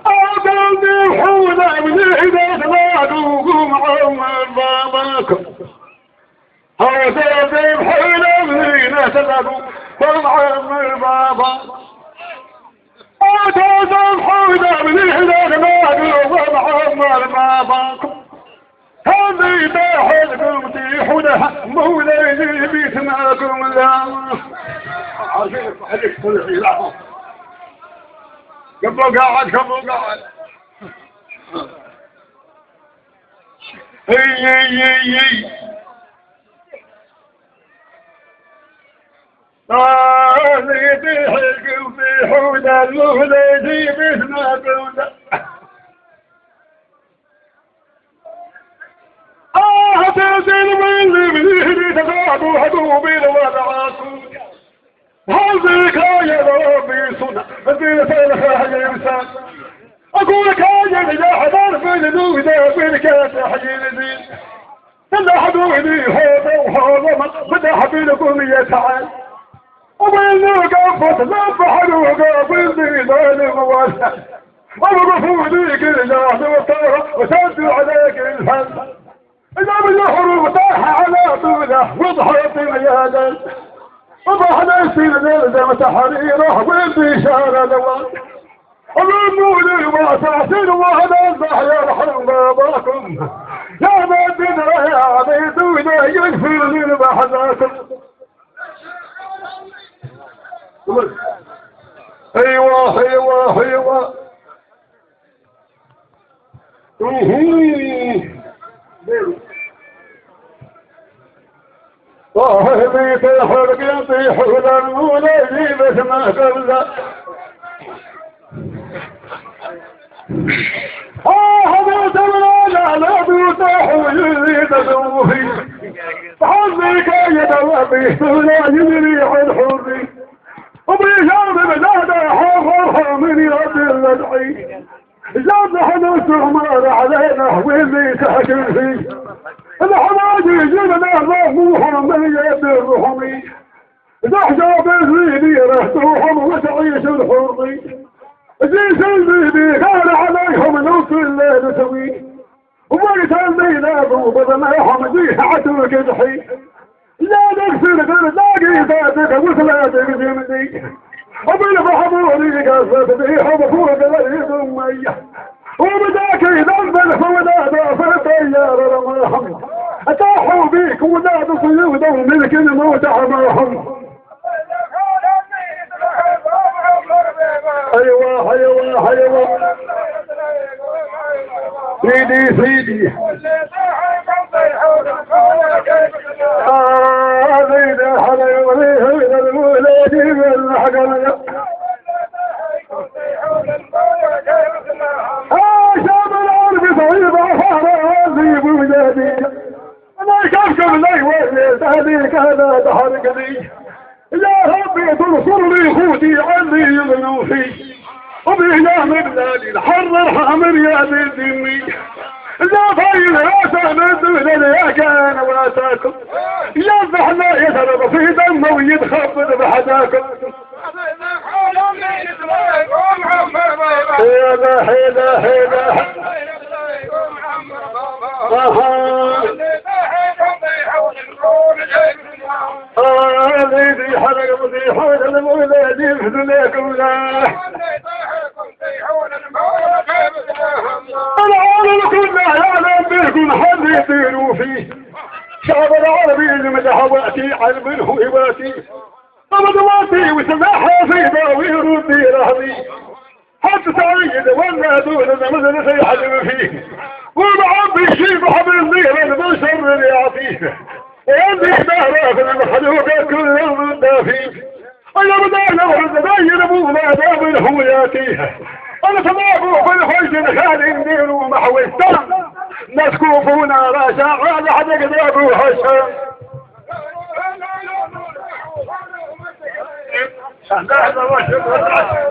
أقلبي حونا من إذا تلاقوكم عمر باباكم أقلبي حونا من إذا تلاقوكم عمر باباكم أقلبي حونا من إذا تلاقوكم عمر باباكم هذه تحلكم تيحونها مولاي بيتناكم لا عارفين عليك كل شيء لا قبل قاعد هي هذه تحلكم تيحونها مولاي بيتناكم لا تنزل من تزادوا حدوبي لوضعاكم هذه كاية ربي صنع الدين سالخة يمسان أقول كاية يا حدار بين دوده بين كاسة حجين زين إلا حدودي هذا وهذا بدأ حبيلكم يتعال وبين قفت لف حدوقة بين ظالم واسع وقفوا ليك الجاهد والطارة وسدوا عليك الهم إذا بالحروب طاح على طوله وضحت ميادا وضحنا يصير نلزم تحريره والبشارة دوام ومنولي واسعسين وهذا الضح يرحم باباكم يا مدن يا عبيد ولا يغفر لي بحذاكم ايوه صاحبي تحرق يطيح للمولي بس ما قبل هذا تمنى لا بيطيح ويريد ذوفي حظي كايد ربي لا يدري عن حري وبيشام بزاده حفرها من يد الرجعي جاب نصر مار علينا واللي ساكن فيه الحواجي جبنا ضموهم من يد الرحمي زحجاب الزيدي رهتوهم وتعيش الحري جيش الزيدي كان عليهم نص الليل سوي وبيت الميلاد وبضناهم جيه عدو كدحي لا نكسر غير لاقي ذاتك وثلاثك جمدي وبالبحبوري قصد بيهم فوق العيد أمية وبداك ذنب الفولاد في الطيار رماهم أتاحوا بيك ولاد صيودا وملك الموت عماهم أيوة سيدي زيد حلي وليه المولاد من حقنا شاب العرب صعيب عفارة بولادي أنا كفكم لي وزيد هذيك أنا تحرقني يا ربي تنصرني خوتي عني يمنوفي وبيا من نادي الحرر حامر يا ديني يا فايل راسه من دون يا كان واساكم يا زحنا يضرب في دمه ويتخبط بحداكم هيدا هذي حرق مطيحون المولاد يفدناكم لا العالم كله يعلم بكم حد يطيروا فيه شعب العربي المدح واتي علم منه هواتي أمدواتي وسماحة في ضاوير وديرهمي حتى سعيد ولا دون مثل في حلم فيه ومعبي الشيب حبل النير البشر اللي يعطيه وعندي دهرة في المخلوق كل يوم دافيه أنا بدأنا وزباين أبونا دابل هو ياتيه أنا تمابه بالفجر خالي النير ومحوستان نسكوفونا راشا على حدق دابو حشام هذا وشكرا